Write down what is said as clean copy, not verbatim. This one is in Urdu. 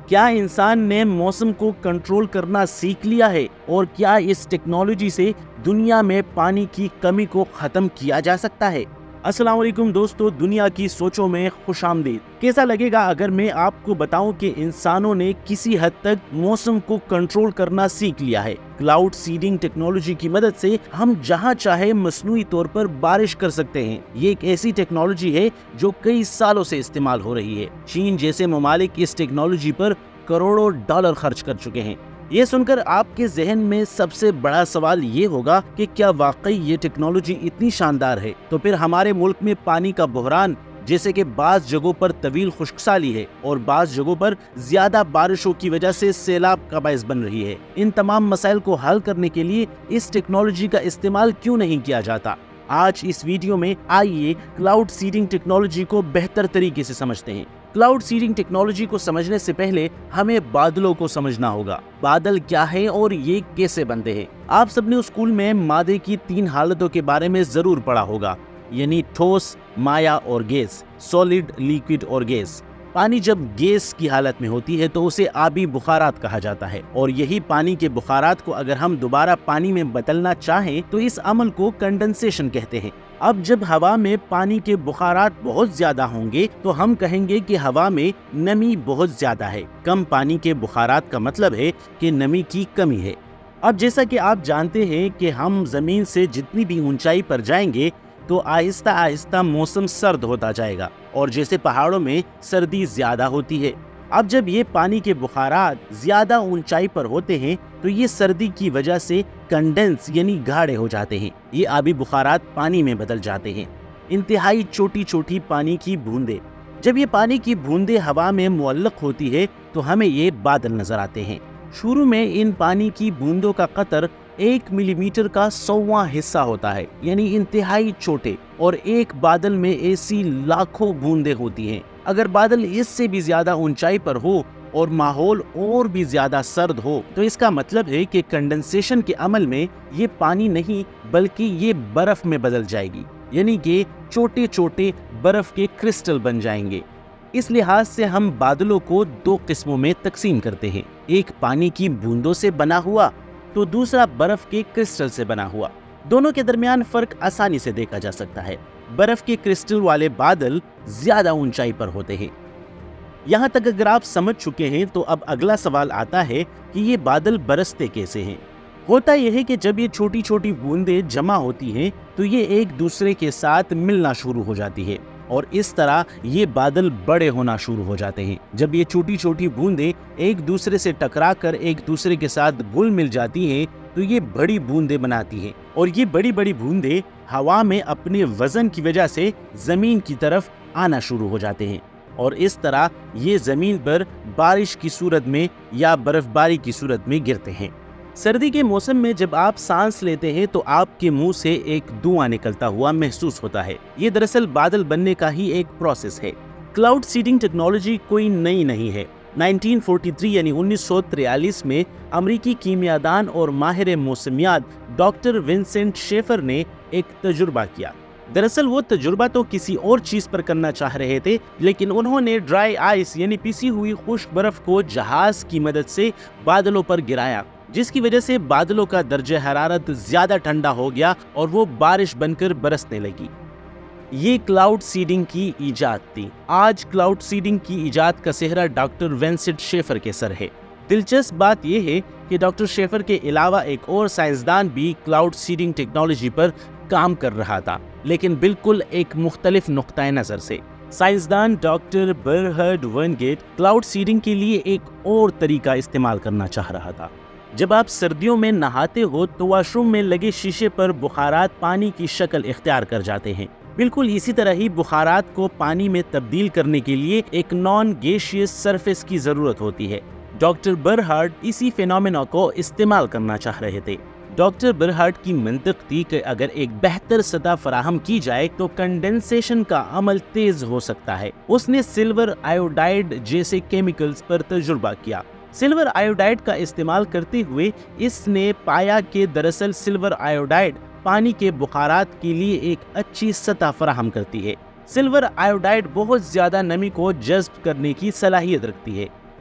کیا انسان نے موسم کو کنٹرول کرنا سیکھ لیا ہے اور کیا اس ٹیکنالوجی سے دنیا میں پانی کی کمی کو ختم کیا جا سکتا ہے؟ السلام علیکم دوستو، دنیا کی سوچوں میں خوش آمدید۔ کیسا لگے گا اگر میں آپ کو بتاؤں کہ انسانوں نے کسی حد تک موسم کو کنٹرول کرنا سیکھ لیا ہے۔ کلاؤڈ سیڈنگ ٹیکنالوجی کی مدد سے ہم جہاں چاہے مصنوعی طور پر بارش کر سکتے ہیں۔ یہ ایک ایسی ٹیکنالوجی ہے جو کئی سالوں سے استعمال ہو رہی ہے۔ چین جیسے ممالک اس ٹیکنالوجی پر کروڑوں ڈالر خرچ کر چکے ہیں۔ یہ سن کر آپ کے ذہن میں سب سے بڑا سوال یہ ہوگا کہ کیا واقعی یہ ٹیکنالوجی اتنی شاندار ہے؟ تو پھر ہمارے ملک میں پانی کا بحران، جیسے کہ بعض جگہوں پر طویل خشک سالی ہے اور بعض جگہوں پر زیادہ بارشوں کی وجہ سے سیلاب کا باعث بن رہی ہے، ان تمام مسائل کو حل کرنے کے لیے اس ٹیکنالوجی کا استعمال کیوں نہیں کیا جاتا؟ آج اس ویڈیو میں آئیے کلاؤڈ سیڈنگ ٹیکنالوجی کو بہتر طریقے سے سمجھتے ہیں۔ کلاؤڈ سیڈنگ ٹیکنالوجی کو سمجھنے سے پہلے ہمیں بادلوں کو سمجھنا ہوگا۔ بادل کیا ہے اور یہ کیسے بنتے ہیں؟ آپ سب نے اسکول میں مادے کی 3 حالتوں کے بارے میں ضرور پڑھا ہوگا، یعنی ٹھوس، مائع اور گیس، سالڈ، لیکوڈ اور گیس۔ پانی جب گیس کی حالت میں ہوتی ہے تو اسے آبی بخارات کہا جاتا ہے، اور یہی پانی کے بخارات کو اگر ہم دوبارہ پانی میں بدلنا چاہیں تو اس عمل کو کنڈنسیشن کہتے ہیں۔ اب جب ہوا میں پانی کے بخارات بہت زیادہ ہوں گے تو ہم کہیں گے کہ ہوا میں نمی بہت زیادہ ہے۔ کم پانی کے بخارات کا مطلب ہے کہ نمی کی کمی ہے۔ اب جیسا کہ آپ جانتے ہیں کہ ہم زمین سے جتنی بھی اونچائی پر جائیں گے تو آہستہ آہستہ موسم سرد ہوتا جائے گا، اور جیسے پہاڑوں میں سردی زیادہ ہوتی ہے۔ اب جب یہ پانی کے بخارات زیادہ اونچائی پر ہوتے ہیں تو یہ سردی کی وجہ سے کنڈنس یعنی گاڑھے ہو جاتے ہیں۔ یہ آبی بخارات پانی میں بدل جاتے ہیں، انتہائی چھوٹی چھوٹی پانی کی بوندیں۔ جب یہ پانی کی بوندیں ہوا میں معلق ہوتی ہے تو ہمیں یہ بادل نظر آتے ہیں۔ شروع میں ان پانی کی بوندوں کا قطر 1 ملی میٹر کا 100واں حصہ ہوتا ہے، یعنی انتہائی چھوٹے، اور ایک بادل میں ایسی لاکھوں بوندیں ہوتی ہیں۔ اگر بادل اس سے بھی زیادہ اونچائی پر ہو اور ماحول اور بھی زیادہ سرد ہو تو اس کا مطلب ہے کہ کنڈنسیشن کے عمل میں یہ پانی نہیں بلکہ یہ برف میں بدل جائے گی، یعنی کہ چھوٹے چھوٹے برف کے کرسٹل بن جائیں گے۔ اس لحاظ سے ہم بادلوں کو 2 قسموں میں تقسیم کرتے ہیں، ایک پانی کی بوندوں سے بنا ہوا تو دوسرا برف کے کرسٹل سے بنا ہوا۔ دونوں کے درمیان فرق آسانی سے دیکھا جا سکتا ہے۔ برف کے کرسٹل والے بادل زیادہ اونچائی پر ہوتے ہیں۔ یہاں تک اگر آپ سمجھ چکے ہیں تو اب اگلا سوال آتا ہے کہ یہ بادل برستے کیسے ہیں؟ ہوتا یہ ہے کہ جب یہ چھوٹی چھوٹی بوندیں جمع ہوتی ہیں تو یہ ایک دوسرے کے ساتھ ملنا شروع ہو جاتی ہے، اور اس طرح یہ بادل بڑے ہونا شروع ہو جاتے ہیں۔ جب یہ چھوٹی چھوٹی بوندیں ایک دوسرے سے ٹکرا کر ایک دوسرے کے ساتھ گل مل جاتی ہیں تو یہ بڑی بوندیں بناتی ہیں، اور یہ بڑی بڑی بوندیں ہوا میں اپنے وزن کی وجہ سے زمین کی طرف آنا شروع ہو جاتے ہیں، اور اس طرح یہ زمین پر بارش کی صورت میں یا برف باری کی صورت میں گرتے ہیں۔ سردی کے موسم میں جب آپ سانس لیتے ہیں تو آپ کے منہ سے ایک دھواں نکلتا ہوا محسوس ہوتا ہے۔ یہ دراصل بادل بننے کا ہی ایک پروسیس ہے۔ کلاؤڈ سیڈنگ ٹیکنالوجی کوئی نئی نہیں ہے۔ 1943 یعنی 1943 میں امریکی کیمیاءدان اور ماہر موسمیات ڈاکٹر ونسنٹ شیفر نے ایک تجربہ کیا۔ دراصل وہ تجربہ تو کسی اور چیز پر کرنا چاہ رہے تھے، لیکن انہوں نے ڈرائی آئس یعنی پسی ہوئی خشک برف کو جہاز کی مدد سے بادلوں پر گرایا، جس کی وجہ سے بادلوں کا درجہ حرارت زیادہ ٹھنڈا ہو گیا اور وہ بارش بن کر برسنے لگی۔ یہ کلاؤڈ سیڈنگ کی ایجاد تھی۔ آج کلاؤڈ سیڈنگ کی ایجاد کا سہرا ڈاکٹر ونسنٹ شیفر کے سر ہے۔ دلچسپ بات یہ ہے کہ ڈاکٹر شیفر کے علاوہ ایک اور سائنسدان بھی کلاؤڈ سیڈنگ ٹیکنالوجی پر کام کر رہا تھا، لیکن بالکل ایک مختلف نقطۂ نظر سے۔ سائنسدان ڈاکٹر برہارڈ ونگیٹ کلاؤڈ سیڈنگ کے لیے ایک اور طریقہ استعمال کرنا چاہ رہا تھا۔ جب آپ سردیوں میں نہاتے ہو تو واش روم میں لگے شیشے پر بخارات پانی کی شکل اختیار کر جاتے ہیں۔ بالکل اسی طرح ہی بخارات کو پانی میں تبدیل کرنے کے لیے ایک نان گیشیس سرفیس کی ضرورت ہوتی ہے۔ ڈاکٹر برہارڈ اسی فینومینا کو استعمال کرنا چاہ رہے تھے۔ ڈاکٹر برہارڈ کی منطق تھی کہ اگر ایک بہتر سطح فراہم کی جائے تو کنڈنسیشن کا عمل تیز ہو سکتا ہے۔ اس نے سلور آئیوڈائڈ جیسے کیمیکلز پر تجربہ کیا۔ سلور آئیوڈائڈ کا استعمال کرتے ہوئے اس نے پایا کہ دراصل سلور آئیوڈائڈ پانی کے بخارات کے لیے ایک اچھی سطح فراہم کرتی ہے۔ سلور آئیوڈائڈ بہت زیادہ نمی کو جذب کرنے کی صلاحیت رکھتی ہے۔